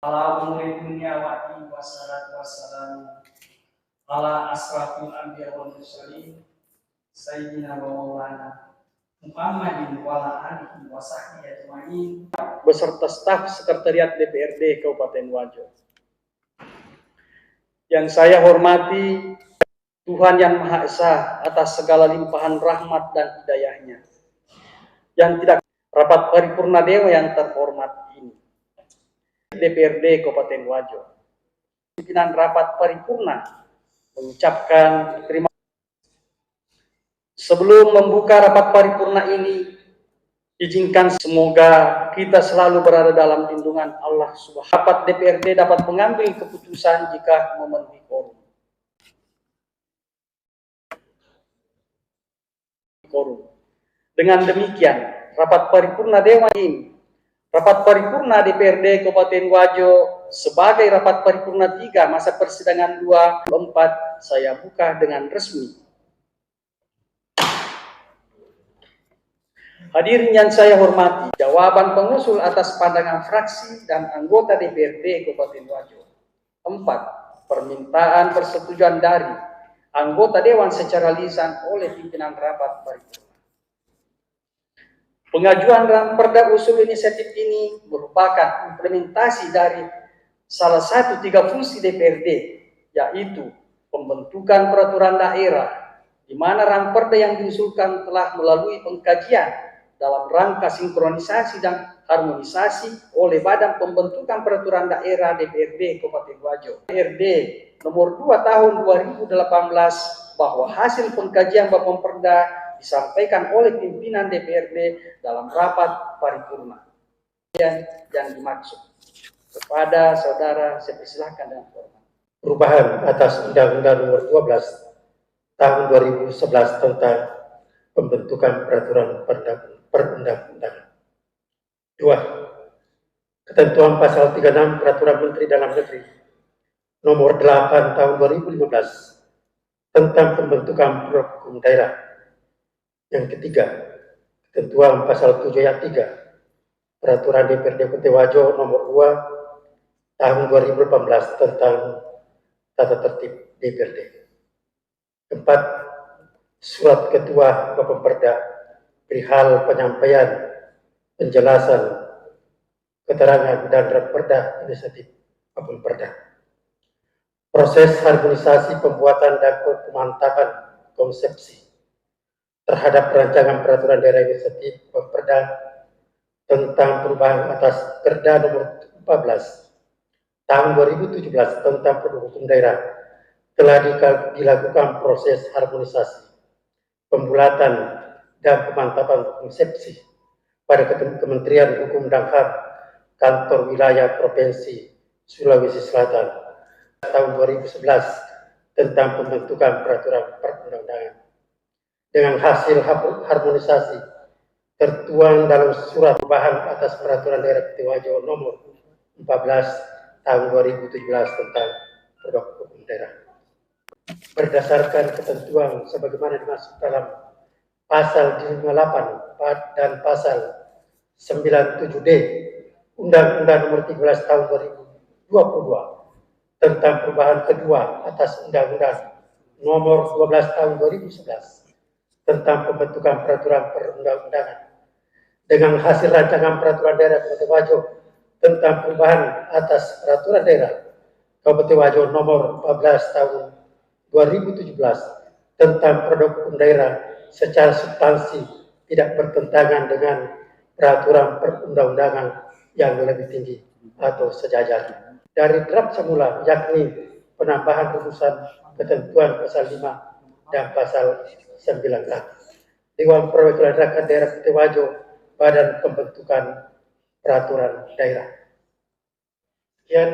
Ala umuri dunia wati wassalatu wassalamu ala asrafil anbiya wal mursalin sayyidina wa maulana Muhammadin wa ala alihi wa sahbihi ajma'in beserta staf sekretariat DPRD Kabupaten Wajo. Yang saya hormati Tuhan yang Maha Esa atas segala limpahan rahmat dan hidayahnya. Yang tidak rapat paripurna dewa yang terhormat ini. DPRD Kabupaten Wajo. Pimpinan rapat paripurna mengucapkan terima kasih. Sebelum membuka rapat paripurna ini, izinkan semoga kita selalu berada dalam lindungan Allah Subhanahu. Rapat DPRD dapat mengambil keputusan jika memenuhi quorum. Dengan demikian, rapat paripurna Dewan ini, rapat paripurna DPRD Kabupaten Wajo sebagai rapat paripurna 3 masa persidangan 24 saya buka dengan resmi. Hadirin yang saya hormati, jawaban pengusul atas pandangan fraksi dan anggota DPRD Kabupaten Wajo. 4. Permintaan persetujuan dari anggota Dewan secara lisan oleh pimpinan rapat paripurna. Pengajuan perda usul inisiatif ini merupakan implementasi dari salah satu 3 fungsi DPRD, yaitu pembentukan peraturan daerah, di mana perda yang diusulkan telah melalui pengkajian dalam rangka sinkronisasi dan harmonisasi oleh Badan Pembentukan Peraturan Daerah DPRD Kabupaten Wajo. DPRD nomor 2 tahun 2018 bahwa hasil pengkajian Bapemperda disampaikan oleh pimpinan DPRD dalam rapat paripurna. Yang dimaksud kepada saudara, saya persilahkan dengan hormat. Perubahan atas Undang-Undang Nomor 12 Tahun 2011 tentang pembentukan peraturan perundang-undangan. 2. Ketentuan pasal 36 Peraturan Menteri Dalam Negeri Nomor 8 Tahun 2015 tentang pembentukan program hukum daerah. Yang ketiga, ketentuan pasal 7 ayat 3 Peraturan DPRD Kabupaten Wajo Nomor 2 Tahun 2018 tentang tata tertib DPRD. 4. Surat Ketua Bapemperda perihal penyampaian, penjelasan, keterangan dan perda inisiatif Bapemperda. Proses harmonisasi pembuatan dan pemantapan konsepsi terhadap rancangan peraturan daerah inisiatif Bapemperda tentang perubahan atas Perda Nomor 14 Tahun 2017 tentang produk hukum daerah telah dilakukan proses harmonisasi, pembulatan dan pemantapan konsepsi pada Kementerian Hukum dan HAM Kantor Wilayah Provinsi Sulawesi Selatan tahun 2011 tentang pembentukan peraturan perundang-undangan. Dengan hasil harmonisasi tertuang dalam surat perubahan atas peraturan daerah Kabupaten Wajo Nomor 14 Tahun 2017 tentang produk hukum daerah. Berdasarkan ketentuan sebagaimana dimaksud dalam pasal 58 dan pasal 97D Undang-Undang Nomor 13 Tahun 2022 tentang perubahan kedua atas Undang-Undang Nomor 12 Tahun 2011 tentang pembentukan peraturan perundang-undangan. Dengan hasil rancangan peraturan daerah Kabupaten Wajo tentang perubahan atas peraturan daerah Kabupaten Wajo Nomor 14 Tahun 2017 tentang produk hukum daerah secara substansi tidak bertentangan dengan peraturan perundang-undangan yang lebih tinggi atau sejajar. Dari draft semula, yakni penambahan rumusan ketentuan pasal 5 dan pasal 9a Dewan Perwakilan Rakyat Daerah Kabupaten Wajo Badan Pembentukan Peraturan Daerah. Sekian.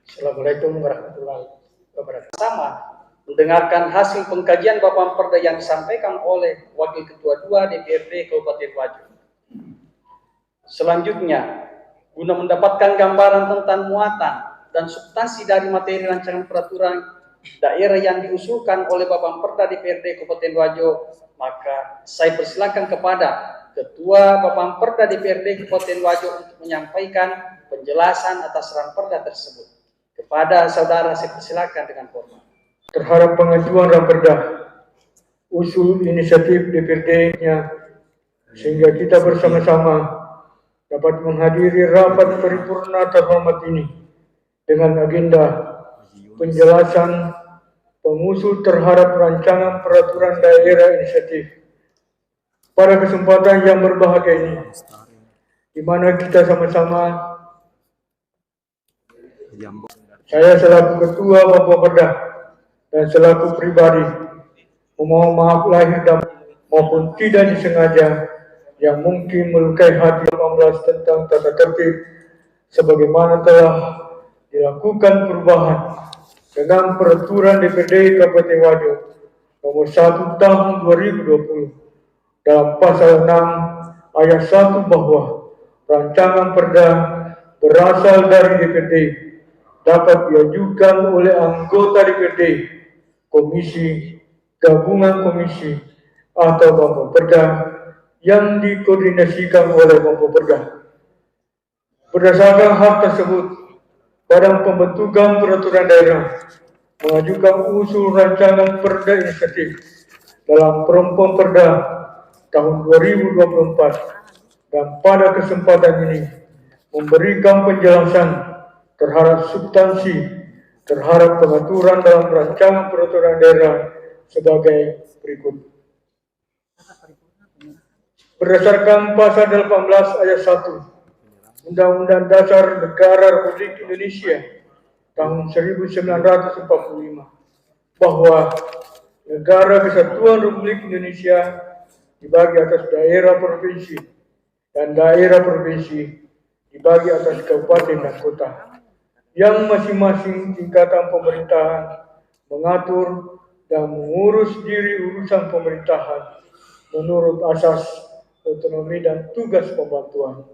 Assalamualaikum warahmatullahi wabarakatuh. Sama mendengarkan hasil pengkajian Bapemperda yang disampaikan oleh Wakil Ketua 2 DPRD Kabupaten Wajo. Selanjutnya, guna mendapatkan gambaran tentang muatan dan substansi dari materi rancangan peraturan daerah yang diusulkan oleh Bapemperda DPRD Kabupaten Wajo, maka saya persilakan kepada Ketua Bapemperda DPRD Kabupaten Wajo untuk menyampaikan penjelasan atas Ramperda tersebut. Kepada saudara saya persilakan dengan hormat. Terhadap pengajuan Ramperda, usul inisiatif DPRD-nya, sehingga kita bersama-sama dapat menghadiri rapat paripurna terhormat ini dengan agenda penjelasan pengusul terhadap rancangan peraturan daerah inisiatif. Pada kesempatan yang berbahagia ini, di mana kita sama-sama, saya selaku Ketua Bapeda dan selaku pribadi memohon maaf lahir dan maupun tidak disengaja yang mungkin melukai hati 18 tentang tata tertib sebagaimana telah dilakukan perubahan dengan peraturan DPRD Kabupaten Wajo nomor 1 tahun 2020 dalam pasal 6 ayat 1 bahwa rancangan perda berasal dari DPRD dapat diajukan oleh anggota DPRD, komisi, gabungan komisi, atau Bapeda yang dikoordinasikan oleh Bapeda. Berdasarkan hal tersebut, Badan Pembentukan Peraturan Daerah mengajukan usul rancangan perda inisiatif dalam Perempong Perda tahun 2024 dan pada kesempatan ini memberikan penjelasan terhadap substansi terhadap pengaturan dalam rancangan peraturan daerah sebagai berikut. Berdasarkan pasal 18 ayat 1 Undang-Undang Dasar Negara Republik Indonesia tahun 1945 bahwa Negara Kesatuan Republik Indonesia dibagi atas daerah provinsi dan daerah provinsi dibagi atas kabupaten dan kota, yang masing-masing tingkatan pemerintahan mengatur dan mengurus diri urusan pemerintahan menurut asas otonomi dan tugas pembantuan.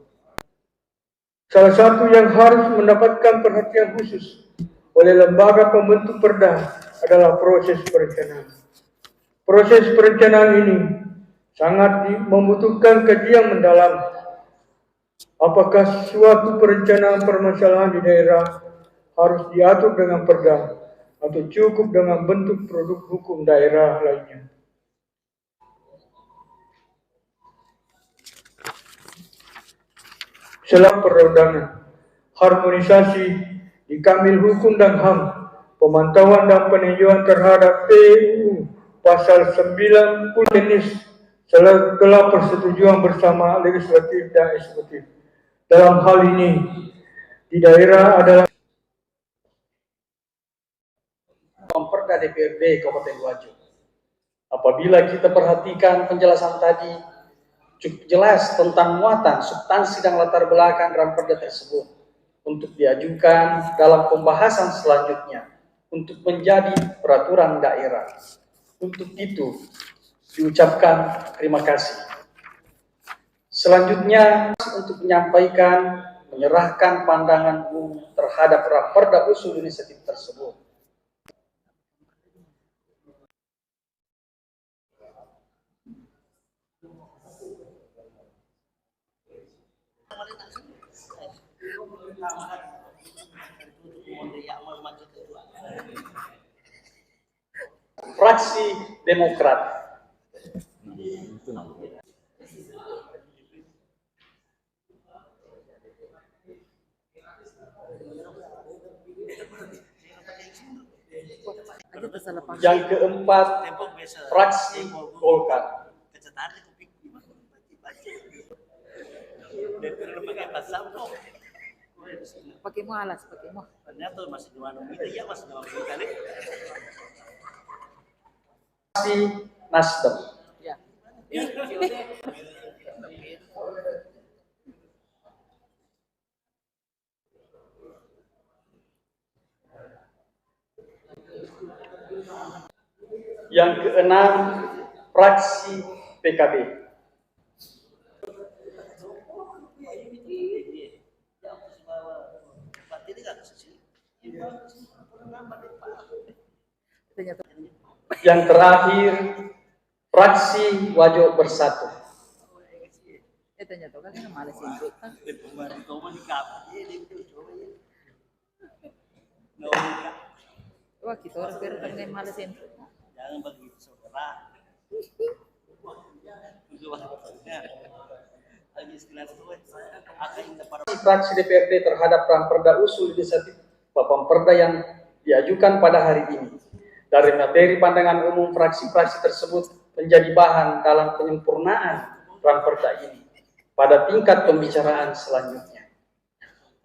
Salah satu yang harus mendapatkan perhatian khusus oleh lembaga pembentuk perda adalah proses perencanaan. Proses perencanaan ini sangat membutuhkan kajian mendalam. Apakah suatu perencanaan permasalahan di daerah harus diatur dengan perda atau cukup dengan bentuk produk hukum daerah lainnya? Selain perundangan, harmonisasi di Kamil Hukum dan HAM, pemantauan dan peninjauan terhadap PUU pasal 90 jenis setelah persetujuan bersama legislatif dan eksekutif. Dalam hal ini, di daerah adalah Perda DPRD Kabupaten Wajo. Apabila kita perhatikan penjelasan tadi, cukup jelas tentang muatan, substansi dan latar belakang Ramperda tersebut untuk diajukan dalam pembahasan selanjutnya untuk menjadi peraturan daerah. Untuk itu diucapkan terima kasih. Selanjutnya untuk menyampaikan, menyerahkan pandangan umum terhadap Ramperda usul inisiatif tersebut. Fraksi Demokrat. Yang keempat, fraksi Golkar. Pakai mo alas, pakai mo. Fraksi Nasdem. Ya. Yang keenam, fraksi PKB. Yang terakhir, fraksi Wajo Bersatu. Tanya tuh kan malas itu kan. Wah kita orang biar dengan malas itu. Jangan begitu saudara. Fraksi DPRD terhadap Ramperda usul inisiatif Bapamperda yang diajukan pada hari ini. Dari materi pandangan umum fraksi-fraksi tersebut menjadi bahan dalam penyempurnaan Ramperda ini pada tingkat pembicaraan selanjutnya.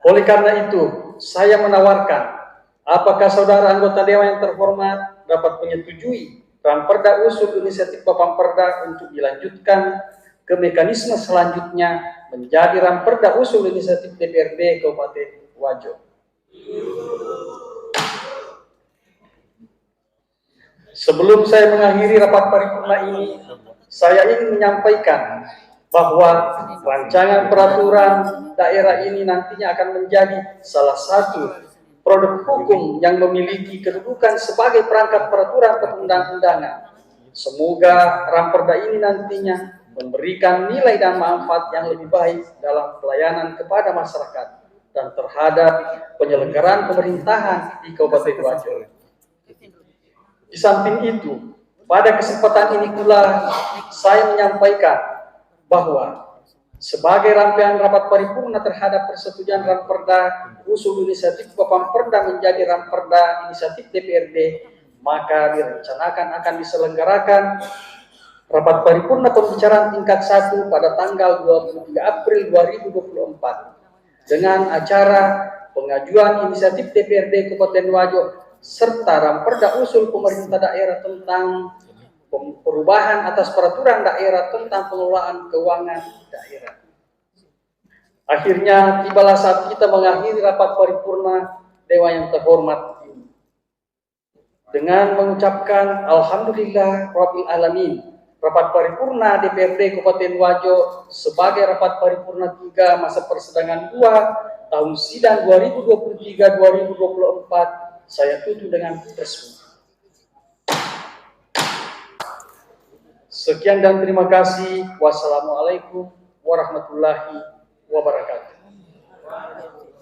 Oleh karena itu, saya menawarkan, apakah saudara anggota Dewan yang terhormat dapat menyetujui Ramperda usul inisiatif Bapamperda untuk dilanjutkan ke mekanisme selanjutnya menjadi Ramperda usul inisiatif DPRD Kabupaten Wajo. Sebelum saya mengakhiri rapat paripurna ini, saya ingin menyampaikan bahwa rancangan peraturan daerah ini nantinya akan menjadi salah satu produk hukum yang memiliki kedudukan sebagai perangkat peraturan perundang-undangan. Semoga Ramperda ini nantinya memberikan nilai dan manfaat yang lebih baik dalam pelayanan kepada masyarakat dan terhadap penyelenggaraan pemerintahan di Kabupaten Wajo. Di samping itu, pada kesempatan ini pula saya menyampaikan bahwa sebagai rangkaian rapat paripurna terhadap persetujuan Ramperda usul inisiatif Bapamperda menjadi Ramperda inisiatif DPRD, maka direncanakan akan diselenggarakan rapat paripurna pembicaraan tingkat 1 pada tanggal 23 April 2024 dengan acara pengajuan inisiatif DPRD Kabupaten Wajo serta Ramperda usul pemerintah daerah tentang perubahan atas peraturan daerah tentang pengelolaan keuangan daerah. Akhirnya tibalah saat kita mengakhiri rapat paripurna Dewan yang terhormat ini dengan mengucapkan Alhamdulillah Rabbil Alamin. Rapat paripurna DPRD Kabupaten Wajo sebagai rapat paripurna 3 masa persidangan 2 tahun sidang 2023-2024 saya tutup dengan resmi. Sekian dan terima kasih. Wassalamualaikum warahmatullahi wabarakatuh.